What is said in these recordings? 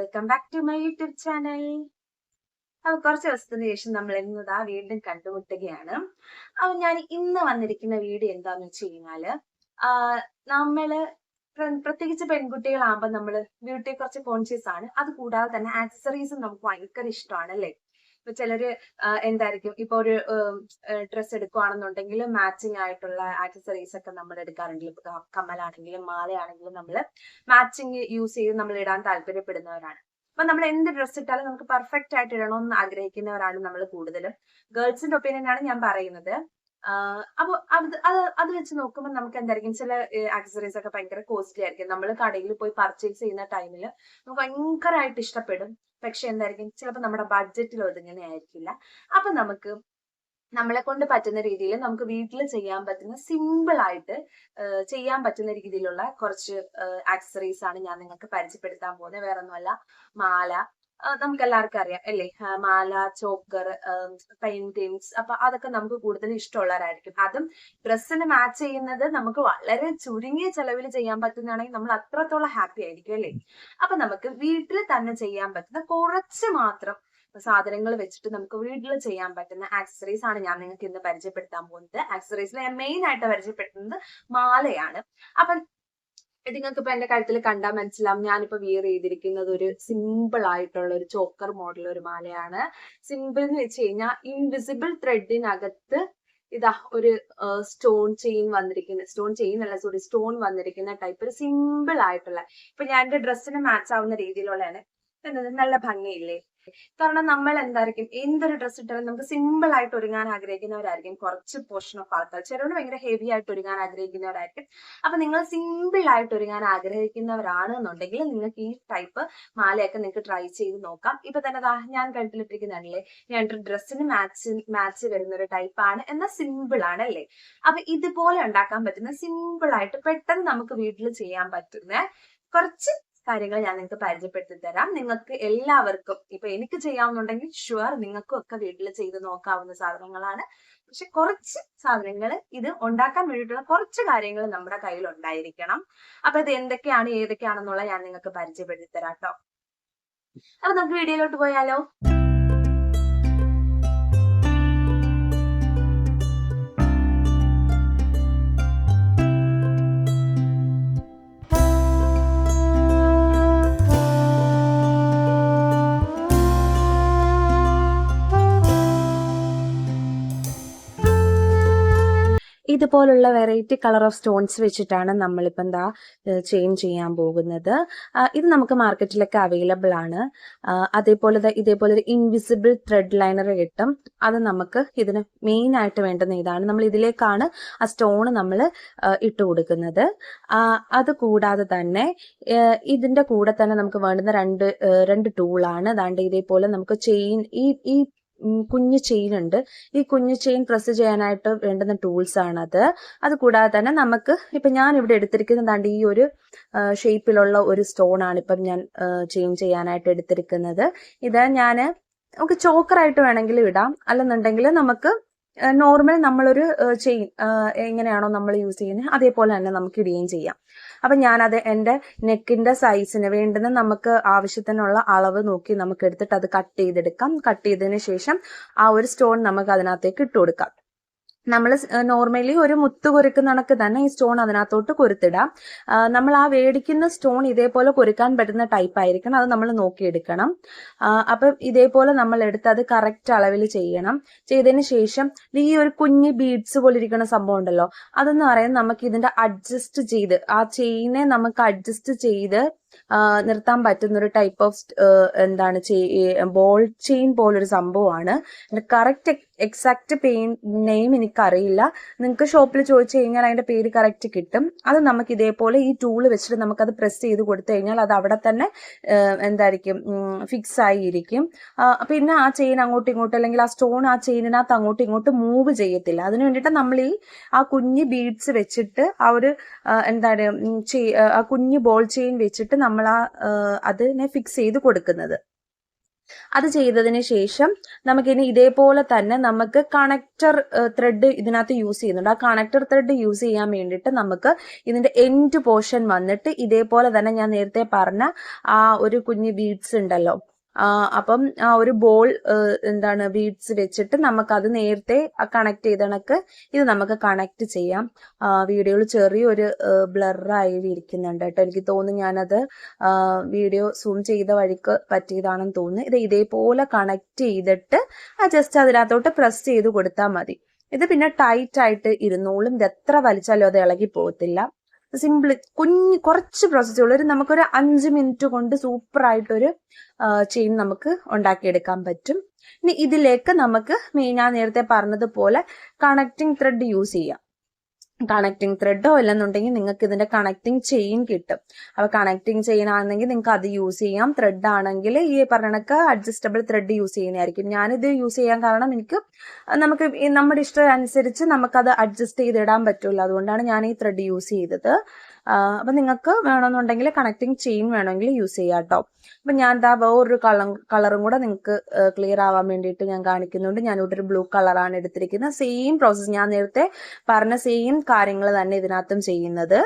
Welcome back to my YouTube channel. അപ്പൊ കുറച്ച് ദിവസത്തിന് ശേഷം നമ്മൾ ഇന്നതാ വീണ്ടും കണ്ടുമുട്ടുകയാണ്. അപ്പൊ ഞാൻ ഇന്ന് വന്നിരിക്കുന്ന വീഡിയോ എന്താന്ന് വെച്ച് കഴിഞ്ഞാല് നമ്മള് പ്രത്യേകിച്ച് പെൺകുട്ടികളാകുമ്പോൾ നമ്മള് ബ്യൂട്ടിയെ കുറച്ച് കോൺഷ്യസ് ആണ്. അത് കൂടാതെ തന്നെ ആക്സസറീസും നമുക്ക് ഭയങ്കര ഇഷ്ടമാണ് അല്ലേ. ഇപ്പൊ ചിലര് എന്തായിരിക്കും ഇപ്പൊ ഒരു ഡ്രസ്സ് എടുക്കുകയാണെന്നുണ്ടെങ്കിൽ മാച്ചിങ് ആയിട്ടുള്ള ആക്സസറീസ് ഒക്കെ നമ്മൾ എടുക്കാറുണ്ട്. ഇപ്പൊ കമ്മലാണെങ്കിലും മാലയാണെങ്കിലും നമ്മൾ മാച്ചിങ് യൂസ് ചെയ്ത് നമ്മൾ ഇടാൻ താല്പര്യപ്പെടുന്നവരാണ്. അപ്പൊ നമ്മൾ എന്ത് ഡ്രസ്സ് ഇട്ടാലും നമുക്ക് പെർഫെക്റ്റ് ആയിട്ട് ഇടണമെന്ന് ആഗ്രഹിക്കുന്നവരാണ് നമ്മൾ കൂടുതലും. ഗേൾസിന്റെ ഒപ്പീനിയൻ ആണ് ഞാൻ പറയുന്നത്. അപ്പൊ അത് വെച്ച് നോക്കുമ്പോൾ നമുക്ക് എന്തായിരിക്കും ചില ആക്സസറീസ് ഒക്കെ ഭയങ്കര കോസ്റ്റ്ലി ആയിരിക്കും. നമ്മൾ കടയിൽ പോയി പർച്ചേസ് ചെയ്യുന്ന ടൈമിൽ നമുക്ക് ഭയങ്കരമായിട്ട് ഇഷ്ടപ്പെടും. പക്ഷെ എന്തായിരിക്കും ചിലപ്പോൾ നമ്മുടെ ബഡ്ജറ്റിൽ ഒതുങ്ങനെ ആയിരിക്കില്ല. അപ്പൊ നമുക്ക് നമ്മളെ കൊണ്ട് പറ്റുന്ന രീതിയിൽ നമുക്ക് വീട്ടിൽ ചെയ്യാൻ പറ്റുന്ന സിമ്പിൾ ആയിട്ട് ചെയ്യാൻ പറ്റുന്ന രീതിയിലുള്ള കുറച്ച് ആക്സസറീസ് ആണ് ഞാൻ നിങ്ങൾക്ക് പരിചയപ്പെടുത്താൻ പോകുന്നത്. വേറെ ഒന്നുമല്ല, മാല. നമുക്ക് എല്ലാവർക്കും അറിയാം അല്ലേ, മാല, ചോക്കർ, പെയിന്റിങ്സ്. അപ്പൊ അതൊക്കെ നമുക്ക് കൂടുതൽ ഇഷ്ടമുള്ളവരായിരിക്കും. അതും ഡ്രസ്സിന് മാച്ച് ചെയ്യുന്നത് നമുക്ക് വളരെ ചുരുങ്ങിയ ചെലവിൽ ചെയ്യാൻ പറ്റുന്നതാണെങ്കിൽ നമ്മൾ അത്രത്തോളം ഹാപ്പി ആയിരിക്കും അല്ലേ. അപ്പൊ നമുക്ക് വീട്ടിൽ തന്നെ ചെയ്യാൻ പറ്റുന്ന കുറച്ച് മാത്രം സാധനങ്ങൾ വെച്ചിട്ട് നമുക്ക് വീട്ടിൽ ചെയ്യാൻ പറ്റുന്ന ആക്സസറീസ് ആണ് ഞാൻ നിങ്ങൾക്ക് ഇന്ന് പരിചയപ്പെടുത്താൻ പോകുന്നത്. ആക്സസറീസിൽ ഞാൻ മെയിൻ ആയിട്ട് പരിചയപ്പെടുത്തുന്നത് മാലയാണ്. അപ്പൊ ഇത് നിങ്ങൾക്ക് ഇപ്പൊ എന്റെ കഴുത്തിൽ കണ്ടാൽ മനസ്സിലാവും. ഞാനിപ്പോ വിയർ ചെയ്തിരിക്കുന്നത് ഒരു സിമ്പിൾ ആയിട്ടുള്ള ഒരു ചോക്കർ മോഡൽ ഒരു മാലയാണ്. സിമ്പിൾ എന്ന് വെച്ച് കഴിഞ്ഞാൽ ഇൻവിസിബിൾ ത്രെഡിനകത്ത് ഇതാ ഒരു സ്റ്റോൺ വന്നിരിക്കുന്ന ടൈപ്പ് ഒരു സിമ്പിൾ ആയിട്ടുള്ള, ഇപ്പൊ ഞാൻ എന്റെ ഡ്രസ്സിന് മാച്ച് ആവുന്ന രീതിയിലുള്ളതാണ്. നല്ല ഭംഗിയില്ലേ. കാരണം നമ്മൾ എന്തായിരിക്കും എന്തൊരു ഡ്രസ്സ് ഇട്ടാലും നമുക്ക് സിമ്പിൾ ആയിട്ട് ഒരുങ്ങാൻ ആഗ്രഹിക്കുന്നവരായിരിക്കും കുറച്ച് പോർഷൻ ഓഫ് ആൾക്കാർ. ചിലരോട് ഭയങ്കര ഹെവി ആയിട്ട് ഒരുങ്ങാൻ ആഗ്രഹിക്കുന്നവരായിരിക്കും. അപ്പൊ നിങ്ങൾ സിമ്പിൾ ആയിട്ട് ഒരുങ്ങാൻ ആഗ്രഹിക്കുന്നവരാണെന്നുണ്ടെങ്കിൽ നിങ്ങൾക്ക് ഈ ടൈപ്പ് മാലയൊക്കെ നിങ്ങൾക്ക് ട്രൈ ചെയ്ത് നോക്കാം. ഇപ്പൊ തന്നെ ഞാൻ കഴുത്തിലിട്ടിരിക്കുന്നതല്ലേ, ഞാൻ ഡ്രസ്സിന് മാച്ച് വരുന്ന ഒരു ടൈപ്പാണ്, എന്നാൽ സിമ്പിൾ ആണ് അല്ലേ. അപ്പൊ ഇതുപോലെ ഉണ്ടാക്കാൻ പറ്റുന്ന സിമ്പിൾ ആയിട്ട് പെട്ടെന്ന് നമുക്ക് വീട്ടിൽ ചെയ്യാൻ പറ്റുന്ന കുറച്ച് കാര്യങ്ങൾ ഞാൻ നിങ്ങൾക്ക് പരിചയപ്പെടുത്തി തരാം. നിങ്ങൾക്ക് എല്ലാവർക്കും ഇപ്പൊ എനിക്ക് ചെയ്യാവുന്നുണ്ടെങ്കിൽ ഷുവർ നിങ്ങൾക്കും ഒക്കെ വീട്ടിൽ ചെയ്ത് നോക്കാവുന്ന സാധനങ്ങളാണ്. പക്ഷെ കുറച്ച് സാധനങ്ങൾ ഇത് ഉണ്ടാക്കാൻ വേണ്ടിയിട്ടുള്ള കുറച്ച് കാര്യങ്ങൾ നമ്മുടെ കയ്യിൽ ഉണ്ടായിരിക്കണം. അപ്പൊ ഇത് എന്തൊക്കെയാണ് ഏതൊക്കെയാണെന്നുള്ള ഞാൻ നിങ്ങൾക്ക് പരിചയപ്പെടുത്തി തരാം കേട്ടോ. അപ്പൊ നമുക്ക് വീഡിയോയിലോട്ട് പോയാലോ. ഇതുപോലുള്ള വെറൈറ്റി കളർ ഓഫ് സ്റ്റോൺസ് വെച്ചിട്ടാണ് നമ്മളിപ്പോൾ ചെയിൻ ചെയ്യാൻ പോകുന്നത്. ഇത് നമുക്ക് മാർക്കറ്റിലൊക്കെ അവൈലബിൾ ആണ്. ഇതേപോലെ ഒരു ഇൻവിസിബിൾ ത്രെഡ് ലൈനർ കിട്ടും. അത് നമുക്ക് ഇതിന് മെയിൻ ആയിട്ട് വേണ്ടുന്ന ഇതാണ്. നമ്മൾ ഇതിലേക്കാണ് ആ സ്റ്റോൺ നമ്മൾ ഇട്ട് കൊടുക്കുന്നത്. അത് കൂടാതെ തന്നെ ഇതിന്റെ കൂടെ തന്നെ നമുക്ക് വേണ്ടുന്ന രണ്ട് ടൂളാണ്. അതാണ്ട് ഇതേപോലെ നമുക്ക് ചെയിൻ ഈ കുഞ്ഞു ചെയിൻ ഉണ്ട്. ഈ കുഞ്ഞു ചെയിൻ പ്രസ് ചെയ്യാനായിട്ട് വേണ്ടുന്ന ടൂൾസ് ആണത്. അത് കൂടാതെ തന്നെ നമുക്ക് ഇപ്പൊ ഞാൻ ഇവിടെ എടുത്തിരിക്കുന്നതാണ്ട് ഈ ഒരു ഷേപ്പിലുള്ള ഒരു സ്റ്റോൺ ആണ് ഇപ്പം ഞാൻ ചെയിൻ ചെയ്യാനായിട്ട് എടുത്തിരിക്കുന്നത്. ഇത് നമുക്ക് ചോക്കറായിട്ട് വേണമെങ്കിലും ഇടാം, അല്ലെന്നുണ്ടെങ്കിൽ നമുക്ക് നോർമൽ നമ്മളൊരു ചെയിൻ എങ്ങനെയാണോ നമ്മൾ യൂസ് ചെയ്യുന്നത് അതേപോലെ തന്നെ നമുക്ക് ഇടുകയും ചെയ്യാം. അപ്പൊ ഞാനത് എൻ്റെ നെക്കിന്റെ സൈസിന് വേണ്ടുന്ന നമുക്ക് ആവശ്യത്തിനുള്ള അളവ് നോക്കി നമുക്ക് എടുത്തിട്ട് അത് കട്ട് ചെയ്തെടുക്കാം. കട്ട് ചെയ്തതിന് ശേഷം ആ ഒരു സ്റ്റോൺ നമുക്ക് അതിനകത്തേക്ക് ഇട്ട് കൊടുക്കാം. നമ്മൾ നോർമലി ഒരു മുത്ത് കൊരുക്കുന്ന കണക്ക് തന്നെ ഈ സ്റ്റോൺ അതിനകത്തോട്ട് കൊരുത്തിടാം. നമ്മൾ ആ മേടിക്കുന്ന സ്റ്റോൺ ഇതേപോലെ കൊരുക്കാൻ പറ്റുന്ന ടൈപ്പ് ആയിരിക്കണം, അത് നമ്മൾ നോക്കിയെടുക്കണം. അപ്പം ഇതേപോലെ നമ്മൾ എടുത്ത് അത് കറക്റ്റ് അളവിൽ ചെയ്യണം. ചെയ്തതിന് ശേഷം ഈ ഒരു കുഞ്ഞ് ബീഡ്സ് പോലെ ഇരിക്കുന്ന സംഭവം ഉണ്ടല്ലോ, അതെന്ന് പറയുന്നത് നമുക്ക് ഇതിന്റെ അഡ്ജസ്റ്റ് ചെയ്ത് ആ ചെയിനെ നമുക്ക് അഡ്ജസ്റ്റ് ചെയ്ത് നിർത്താൻ പറ്റുന്ന ഒരു ടൈപ്പ് ഓഫ് ബോൾ ചെയിൻ പോലൊരു സംഭവമാണ്. കറക്റ്റ് എക്സാക്ട് നെയിം എനിക്കറിയില്ല. നിങ്ങൾക്ക് ഷോപ്പിൽ ചോദിച്ചു കഴിഞ്ഞാൽ അതിന്റെ പേര് കറക്റ്റ് കിട്ടും. അത് നമുക്ക് ഇതേപോലെ ഈ ടൂള് വെച്ചിട്ട് നമുക്കത് പ്രസ് ചെയ്ത് കൊടുത്തു കഴിഞ്ഞാൽ അത് അവിടെ തന്നെ ഫിക്സ് ആയിരിക്കും. പിന്നെ ആ ചെയിൻ അങ്ങോട്ടും ഇങ്ങോട്ടും അല്ലെങ്കിൽ ആ സ്റ്റോൺ ആ ചെയിനിനകത്ത് അങ്ങോട്ടും ഇങ്ങോട്ടും മൂവ് ചെയ്യത്തില്ല. അതിന് വേണ്ടിയിട്ട് നമ്മൾ ആ കുഞ്ഞ് ബീഡ്സ് വെച്ചിട്ട് ആ ഒരു ആ കുഞ്ഞ് ബോൾ ചെയിൻ വെച്ചിട്ട് നമ്മൾ അതിനെ ഫിക്സ് ചെയ്ത് കൊടുക്കുന്നത്. അത് ചെയ്തതിന് ശേഷം നമുക്കിനി ഇതേപോലെ തന്നെ നമുക്ക് കണക്ടർ ത്രെഡ് ഇതിനകത്ത് യൂസ് ചെയ്യുന്നുണ്ട്. ആ കണക്ടർ ത്രെഡ് യൂസ് ചെയ്യാൻ വേണ്ടിയിട്ട് നമുക്ക് ഇതിന്റെ എൻഡ് പോർഷൻ വന്നിട്ട് ഇതേപോലെ തന്നെ ഞാൻ നേരത്തെ പറഞ്ഞ ആ ഒരു കുഞ്ഞ് ബീഡ്സ് ഉണ്ടല്ലോ, അപ്പം ആ ഒരു ബോൾ എന്താണ് ബീഡ്സ് വെച്ചിട്ട് നമുക്കത് നേരത്തെ കണക്ട് ചെയ്ത കണക്ക് ഇത് നമുക്ക് കണക്ട് ചെയ്യാം. വീഡിയോയിൽ ചെറിയൊരു ബ്ലറായി ഇരിക്കുന്നുണ്ട് കേട്ടോ. എനിക്ക് തോന്നുന്നു ഞാനത് വീഡിയോ സൂം ചെയ്ത വഴിക്ക് പറ്റിയതാണെന്ന് തോന്നുന്നു. ഇത് ഇതേപോലെ കണക്ട് ചെയ്തിട്ട് ജസ്റ്റ് അതിനകത്തോട്ട് പ്രസ് ചെയ്ത് കൊടുത്താൽ മതി. ഇത് പിന്നെ ടൈറ്റ് ആയിട്ട് ഇരുന്നോളും. ഇത് എത്ര വലിച്ചാലും അത് ഇളകി പോകത്തില്ല. സിമ്പിൾ കുറച്ച് പ്രോസസ്സേ ഉള്ളൂ. നമുക്കൊരു 5 മിനിറ്റ് കൊണ്ട് സൂപ്പർ ആയിട്ടൊരു ചെയിൻ നമുക്ക് ഉണ്ടാക്കിയെടുക്കാൻ പറ്റും. ഇനി ഇതിലേക്ക് നമുക്ക് ഞാൻ നേരത്തെ പറഞ്ഞതുപോലെ കണക്റ്റിംഗ് ത്രെഡ് യൂസ് ചെയ്യാം. കണക്റ്റിംഗ് ത്രെഡോ അല്ലെന്നുണ്ടെങ്കിൽ നിങ്ങൾക്ക് ഇതിന്റെ കണക്റ്റിംഗ് ചെയിൻ കിട്ടും. അപ്പൊ കണക്റ്റിംഗ് ചെയിൻ ആണെങ്കിൽ നിങ്ങൾക്ക് അത് യൂസ് ചെയ്യാം. ത്രെഡ് ആണെങ്കിൽ ഈ പറഞ്ഞൊക്കെ അഡ്ജസ്റ്റബിൾ ത്രെഡ് യൂസ് ചെയ്യുന്നതായിരിക്കും. ഞാനിത് യൂസ് ചെയ്യാൻ കാരണം നമുക്ക് നമ്മുടെ ഇഷ്ടം അനുസരിച്ച് നമുക്കത് അഡ്ജസ്റ്റ് ചെയ്തിടാൻ പറ്റുമല്ലോ, അതുകൊണ്ടാണ് ഞാൻ ഈ ത്രെഡ് യൂസ് ചെയ്തത്. അപ്പൊ നിങ്ങൾക്ക് വേണമെന്നുണ്ടെങ്കിൽ കണക്റ്റിംഗ് ചെയിൻ വേണമെങ്കിൽ യൂസ് ചെയ്യാം കേട്ടോ. അപ്പൊ ഞാൻ വേറൊരു കളറും കൂടെ നിങ്ങൾക്ക് ക്ലിയർ ആവാൻ വേണ്ടിയിട്ട് ഞാൻ കാണിക്കുന്നുണ്ട്. ഞാനിവിടെ ഒരു ബ്ലൂ കളറാണ് എടുത്തിരിക്കുന്നത്. സെയിം പ്രോസസ്സ്, ഞാൻ നേരത്തെ പറഞ്ഞ സെയിം കാര്യങ്ങൾ തന്നെ ഇതിനകത്തും ചെയ്യുന്നത്.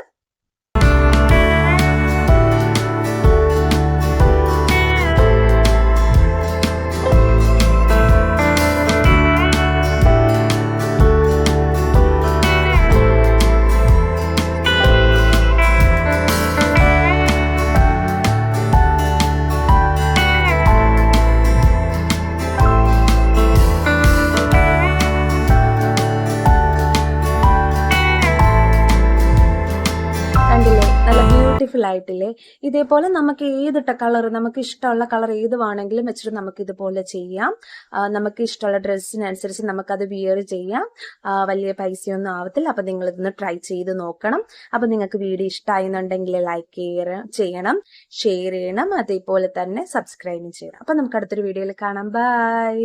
ബ്യൂട്ടിഫുൾ ആയിട്ടില്ലേ? ഇതേപോലെ നമുക്ക് കളർ, നമുക്ക് ഇഷ്ടമുള്ള കളർ ഏത് വേണമെങ്കിലും വെച്ചിട്ട് നമുക്ക് ഇതുപോലെ ചെയ്യാം. നമുക്ക് ഇഷ്ടമുള്ള ഡ്രസ്സിനനുസരിച്ച് നമുക്കത് വിയർ ചെയ്യാം. വലിയ പൈസയൊന്നും ആവത്തില്ല. അപ്പൊ നിങ്ങൾ ഇതൊന്ന് ട്രൈ ചെയ്ത് നോക്കണം. അപ്പൊ നിങ്ങൾക്ക് വീഡിയോ ഇഷ്ടമായിരുന്നുണ്ടെങ്കിൽ ലൈക്ക് ചെയ്യണം, ഷെയർ ചെയ്യണം, അതേപോലെ തന്നെ സബ്സ്ക്രൈബ് ചെയ്യണം. അപ്പൊ നമുക്ക് അടുത്തൊരു വീഡിയോയിൽ കാണാം. ബൈ.